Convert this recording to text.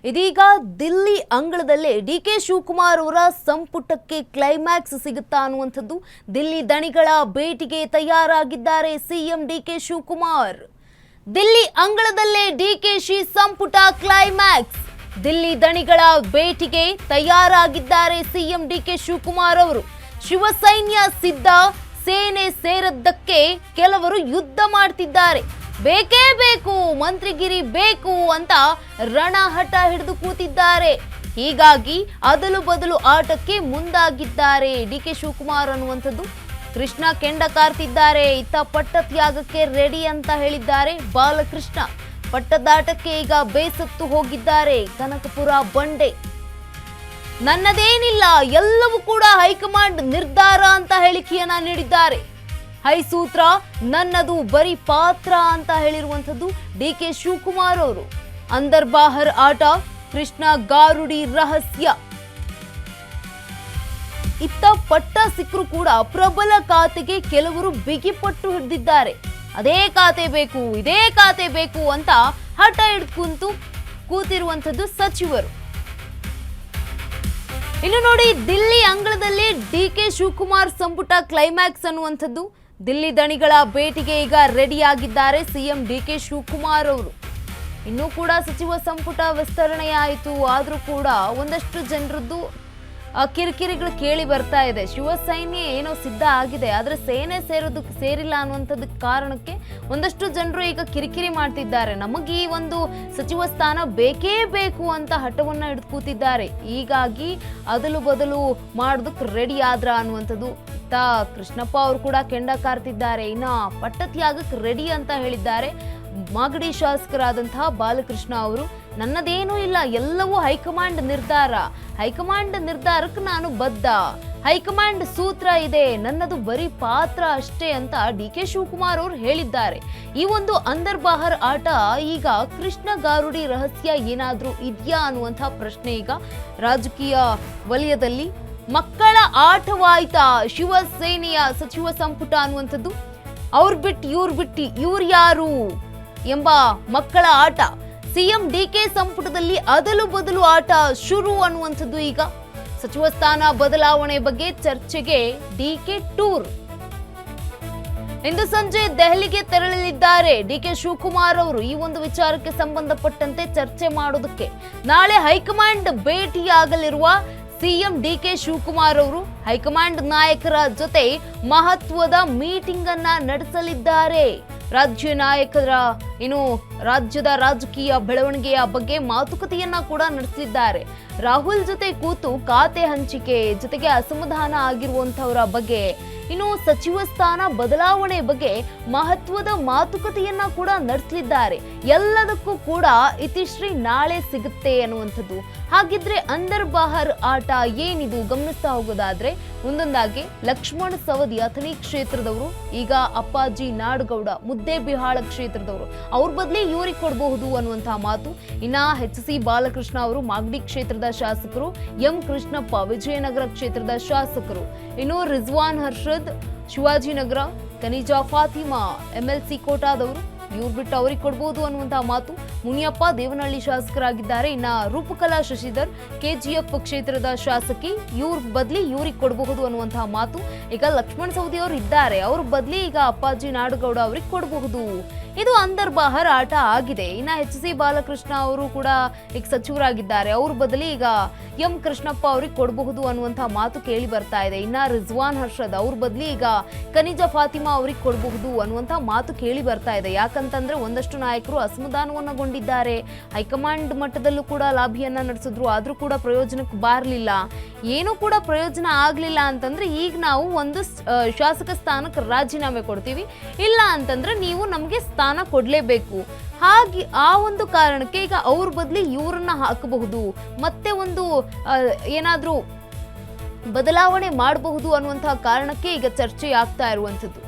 ಇದೀಗ ದಿಲ್ಲಿ ಅಂಗಳದಲ್ಲೇ ಡಿಕೆ ಶಿವಕುಮಾರ್ ಅವರ ಸಂಪುಟಕ್ಕೆ ಕ್ಲೈಮ್ಯಾಕ್ಸ್ ಸಿಗುತ್ತಾ ಅನ್ನುವಂಥದ್ದು. ದಿಲ್ಲಿ ದಣಿಗಳ ಭೇಟಿಗೆ ತಯಾರಾಗಿದ್ದಾರೆ ಸಿಎಂ ಡಿಕೆ ಶಿವಕುಮಾರ್. ದಿಲ್ಲಿ ಅಂಗಳದಲ್ಲೇ ಡಿಕೆಶಿ ಸಂಪುಟ ಕ್ಲೈಮ್ಯಾಕ್ಸ್. ದಿಲ್ಲಿ ದಣಿಗಳ ಭೇಟಿಗೆ ತಯಾರಾಗಿದ್ದಾರೆ ಸಿಎಂ ಡಿಕೆ ಶಿವಕುಮಾರ್ ಅವರು. ಶಿವಸೈನ್ಯ ಸಿದ್ಧ, ಸೇನೆ ಸೇರದ್ದಕ್ಕೆ ಕೆಲವರು ಯುದ್ಧ ಮಾಡ್ತಿದ್ದಾರೆ. ಬೇಕೇ ಬೇಕು, ಮಂತ್ರಿಗಿರಿ ಬೇಕು ಅಂತ ರಣಹಠ ಹಿಡಿದು ಕೂತಿದ್ದಾರೆ. ಹೀಗಾಗಿ ಅದಲು ಬದಲು ಆಟಕ್ಕೆ ಮುಂದಾಗಿದ್ದಾರೆ ಡಿಕೆ ಶಿವಕುಮಾರ್ ಅನ್ನುವಂಥದ್ದು. ಕೃಷ್ಣ ಕೆಂಡ ಕಾರ್ತಿದ್ದಾರೆ. ಇತ್ತ ಪಟ್ಟ ತ್ಯಾಗಕ್ಕೆ ರೆಡಿ ಅಂತ ಹೇಳಿದ್ದಾರೆ ಬಾಲಕೃಷ್ಣ. ಪಟ್ಟದಾಟಕ್ಕೆ ಈಗ ಬೇಸತ್ತು ಹೋಗಿದ್ದಾರೆ ಕನಕಪುರ ಬಂಡೆ. ನನ್ನದೇನಿಲ್ಲ, ಎಲ್ಲವೂ ಕೂಡ ಹೈಕಮಾಂಡ್ ನಿರ್ಧಾರ ಅಂತ ಹೇಳಿಕೆಯನ್ನ ನೀಡಿದ್ದಾರೆ. ಹೈಸೂತ್ರ ನನ್ನದು, ಬರೀ ಪಾತ್ರ ಅಂತ ಹೇಳಿರುವಂಥದ್ದು ಡಿಕೆ ಶಿವಕುಮಾರ್ ಅವರು. ಅಂದರ್ ಬಾಹರ್ ಆಟ, ಕೃಷ್ಣ ಗಾರುಡಿ ರಹಸ್ಯ. ಇತ್ತ ಪಟ್ಟ ಸಿಕ್ಕರು ಕೂಡ ಪ್ರಬಲ ಖಾತೆಗೆ ಕೆಲವರು ಬಿಗಿಪಟ್ಟು ಹಿಡಿದಿದ್ದಾರೆ. ಅದೇ ಖಾತೆ ಬೇಕು, ಇದೇ ಖಾತೆ ಬೇಕು ಅಂತ ಹಠ ಹಿಡ್ದು ಕೂತಿರುವಂಥದ್ದು ಸಚಿವರು. ಇನ್ನು ನೋಡಿ, ದಿಲ್ಲಿ ಅಂಗಳದಲ್ಲಿ ಡಿಕೆ ಶಿವಕುಮಾರ್ ಸಂಪುಟ ಕ್ಲೈಮ್ಯಾಕ್ಸ್ ಅನ್ನುವಂಥದ್ದು. ದಿಲ್ಲಿ ದಣಿಗಳ ಭೇಟಿಗೆ ಈಗ ರೆಡಿಯಾಗಿದ್ದಾರೆ ಸಿಎಂ ಡಿಕೆ ಶಿವಕುಮಾರ್ ಅವರು. ಇನ್ನೂ ಕೂಡ ಸಚಿವ ಸಂಪುಟ ವಿಸ್ತರಣೆಯಾಯಿತು, ಆದರೂ ಕೂಡ ಒಂದಷ್ಟು ಜನರದ್ದು ಕಿರಿಕಿರಿಗಳು ಕೇಳಿ ಬರ್ತಾ ಇದೆ. ಶಿವಸೈನ್ಯ ಏನೋ ಸಿದ್ಧ ಆಗಿದೆ, ಆದರೆ ಸೇನೆ ಸೇರಿಲ್ಲ ಅನ್ನುವಂಥದ್ದು ಕಾರಣಕ್ಕೆ ಒಂದಷ್ಟು ಜನರು ಈಗ ಕಿರಿಕಿರಿ ಮಾಡ್ತಿದ್ದಾರೆ. ನಮಗೆ ಈ ಒಂದು ಸಚಿವ ಸ್ಥಾನ ಬೇಕೇ ಬೇಕು ಅಂತ ಹಠವನ್ನ ಹಿಡಿದು ಕೂತಿದ್ದಾರೆ. ಹೀಗಾಗಿ ಅದಲು ಬದಲು ಮಾಡೋದಕ್ಕೆ ರೆಡಿ ಆದ್ರ ಅನ್ನುವಂಥದ್ದು. ಕೃಷ್ಣಪ್ಪ ಅವರು ಕೂಡ ಕೆಂಡ ಕಾರ್ತಿದ್ದಾರೆ. ಇನ್ನ ಪಟ್ಟ ತ್ಯಾಗಕ್ಕೆ ರೆಡಿ ಅಂತ ಹೇಳಿದ್ದಾರೆ ಮಾಗಡಿ ಶಾಸಕರಾದಂತಹ ಬಾಲಕೃಷ್ಣ ಅವರು. ನನ್ನದೇನೂ ಇಲ್ಲ, ಎಲ್ಲವೂ ಹೈಕಮಾಂಡ್ ನಿರ್ಧಾರ. ಹೈಕಮಾಂಡ್ ನಿರ್ಧಾರಕ್ಕೆ ನಾನು ಬದ್ಧ. ಹೈಕಮಾಂಡ್ ಸೂತ್ರ ಇದೆ, ನನ್ನದು ಬರೀ ಪಾತ್ರ ಅಷ್ಟೇ ಅಂತ ಡಿಕೆ ಶಿವಕುಮಾರ್ ಅವರು ಹೇಳಿದ್ದಾರೆ. ಈ ಒಂದು ಅಂದರ್ ಬಾಹರ್ ಆಟ ಈಗ ಕೃಷ್ಣ ಗಾರುಡಿ ರಹಸ್ಯ ಏನಾದ್ರೂ ಇದೆಯಾ ಅನ್ನುವಂಥ ಪ್ರಶ್ನೆ ಈಗ ರಾಜಕೀಯ ವಲಯದಲ್ಲಿ. ಮಕ್ಕಳ ಆಟವಾಯ್ತಾ ಶಿವಸೇನೆಯ ಸಚಿವ ಸಂಪುಟ ಅನ್ನುವಂಥದ್ದು. ಅವ್ರು ಬಿಟ್ಟು ಇವ್ರು ಯಾರು ಎಂಬ ಮಕ್ಕಳ ಆಟ. ಸಿಎಂ ಡಿಕೆ ಸಂಪುಟದಲ್ಲಿ ಅದಲು ಬದಲು ಆಟ ಶುರು ಅನ್ನುವಂಥದ್ದು. ಈಗ ಸಚಿವ ಸ್ಥಾನ ಬದಲಾವಣೆ ಬಗ್ಗೆ ಚರ್ಚೆಗೆ ಡಿಕೆ ಟೂರ್. ಇಂದು ಸಂಜೆ ದೆಹಲಿಗೆ ತೆರಳಲಿದ್ದಾರೆ ಡಿಕೆ ಶಿವಕುಮಾರ್ ಅವರು. ಈ ಒಂದು ವಿಚಾರಕ್ಕೆ ಸಂಬಂಧಪಟ್ಟಂತೆ ಚರ್ಚೆ ಮಾಡೋದಕ್ಕೆ ನಾಳೆ ಹೈಕಮಾಂಡ್ ಭೇಟಿಯಾಗಲಿರುವ ಸಿಎಂ ಡಿಕೆ ಶಿವಕುಮಾರ್ ಅವರು ಹೈಕಮಾಂಡ್ ನಾಯಕರ ಜೊತೆ ಮಹತ್ವದ ಮೀಟಿಂಗ್ ಅನ್ನ ನಡೆಸಲಿದ್ದಾರೆ. ರಾಜ್ಯ ನಾಯಕರ ರಾಜ್ಯದ ರಾಜಕೀಯ ಬೆಳವಣಿಗೆಯ ಬಗ್ಗೆ ಮಾತುಕತೆಯನ್ನ ಕೂಡ ನಡೆಸಲಿದ್ದಾರೆ. ರಾಹುಲ್ ಜೊತೆ ಕೂತು ಖಾತೆ ಹಂಚಿಕೆ ಜೊತೆಗೆ ಅಸಮಾಧಾನ ಆಗಿರುವಂತವರ ಬಗ್ಗೆ, ಇನ್ನು ಸಚಿವ ಸ್ಥಾನ ಬದಲಾವಣೆ ಬಗ್ಗೆ ಮಹತ್ವದ ಮಾತುಕತೆಯನ್ನ ಕೂಡ ನಡೆಸಲಿದ್ದಾರೆ. ಎಲ್ಲದಕ್ಕೂ ಕೂಡ ಇತಿಶ್ರೀ ನಾಳೆ ಸಿಗುತ್ತೆ ಅನ್ನುವಂಥದ್ದು. ಹಾಗಿದ್ರೆ ಅಂದರ್ ಬಾಹರ್ ಆಟ ಏನಿದು ಗಮನಿಸ್ತಾ ಹೋಗೋದಾದ್ರೆ ಒಂದೊಂದಾಗಿ ಲಕ್ಷ್ಮಣ್ ಸವದಿ ಅಥಣಿ ಕ್ಷೇತ್ರದವರು, ಈಗ ಅಪ್ಪಾಜಿ ನಾಡಗೌಡ ಮುದ್ದೇಬಿಹಾಳ ಕ್ಷೇತ್ರದವರು, ಅವ್ರ ಬದಲಿ ಇವ್ರಿಗೆ ಕೊಡಬಹುದು ಅನ್ನುವಂತಹ ಮಾತು. ಇನ್ನ HC ಬಾಲಕೃಷ್ಣ ಅವರು ಮಾಗಡಿ ಕ್ಷೇತ್ರದ ಶಾಸಕರು, ಎಂ ಕೃಷ್ಣಪ್ಪ ವಿಜಯನಗರ ಕ್ಷೇತ್ರದ ಶಾಸಕರು, ಇನ್ನು ರಿಜ್ವಾನ್ ಹರ್ಷದ್ ಶಿವಾಜಿನಗರ, ಕನಿಜಾ ಫಾತಿಮಾ MLC ಕೋಟಾದವರು, ಇವ್ರು ಬಿಟ್ಟು ಅವ್ರಿಗೆ ಕೊಡ್ಬೋದು ಅನ್ನುವಂತಹ ಮಾತು. ಮುನಿಯಪ್ಪ ದೇವನಹಳ್ಳಿ ಶಾಸಕರಾಗಿದ್ದಾರೆ. ಇನ್ನ ರೂಪಕಲಾ ಶಶಿಧರ್ KGF ಕ್ಷೇತ್ರದ ಶಾಸಕಿ, ಇವ್ರ ಬದಲಿ ಇವ್ರಿಗೆ ಕೊಡಬಹುದು ಅನ್ನುವಂತಹ ಮಾತು. ಈಗ ಲಕ್ಷ್ಮಣ್ ಸವದಿ ಅವರು ಇದ್ದಾರೆ, ಅವ್ರ ಬದಲಿ ಈಗ ಅಪ್ಪಾಜಿ ನಾಡಗೌಡ ಅವ್ರಿಗೆ ಕೊಡಬಹುದು. ಇದು ಅಂದರ್ ಬಾಹರ್ ಆಟ ಆಗಿದೆ. ಇನ್ನ HC ಬಾಲಕೃಷ್ಣ ಅವರು ಕೂಡ ಈಗ ಸಚಿವರಾಗಿದ್ದಾರೆ, ಅವ್ರ ಬದಲಿ ಈಗ ಎಂ ಕೃಷ್ಣಪ್ಪ ಅವ್ರಿಗೆ ಕೊಡಬಹುದು ಅನ್ನುವಂತಹ ಮಾತು ಕೇಳಿ ಬರ್ತಾ ಇದೆ. ಇನ್ನ ರಿಜ್ವಾನ್ ಹರ್ಷದ್ ಅವ್ರ ಬದಲಿ ಈಗ ಕನಿಜಾ ಫಾತಿಮಾ ಅವ್ರಿಗೆ ಕೊಡಬಹುದು ಅನ್ನುವಂತಹ ಮಾತು ಕೇಳಿ ಬರ್ತಾ ಇದೆ. ಯಾಕಂತಂದ್ರೆ ಒಂದಷ್ಟು ನಾಯಕರು ಅಸಮಾಧಾನವನ್ನಗೊಂಡಿದ್ದಾರೆ. ಹೈಕಮಾಂಡ್ ಮಟ್ಟದಲ್ಲೂ ಕೂಡ ಲಾಭಿಯನ್ನ ನಡೆಸಿದ್ರು, ಆದ್ರೂ ಕೂಡ ಪ್ರಯೋಜನಕ್ಕೆ ಬಾರ್ಲಿಲ್ಲ. ಏನೂ ಕೂಡ ಪ್ರಯೋಜನ ಆಗ್ಲಿಲ್ಲ ಅಂತಂದ್ರೆ ಈಗ ನಾವು ಒಂದು ಶಾಸಕ ಸ್ಥಾನಕ್ಕೆ ರಾಜೀನಾಮೆ ಕೊಡ್ತೀವಿ, ಇಲ್ಲ ಅಂತಂದ್ರೆ ನೀವು ನಮ್ಗೆ ಸ್ಥಾನ ಕೊಡ್ಲೇಬೇಕು. ಹಾಗೆ ಆ ಒಂದು ಕಾರಣಕ್ಕೆ ಈಗ ಅವ್ರ ಬದಲಿ ಇವ್ರನ್ನ ಹಾಕಬಹುದು, ಮತ್ತೆ ಒಂದು ಏನಾದ್ರೂ ಬದಲಾವಣೆ ಮಾಡಬಹುದು ಅನ್ನುವಂತಹ ಕಾರಣಕ್ಕೆ ಈಗ ಚರ್ಚೆ ಆಗ್ತಾ ಇರುವಂಥದ್ದು.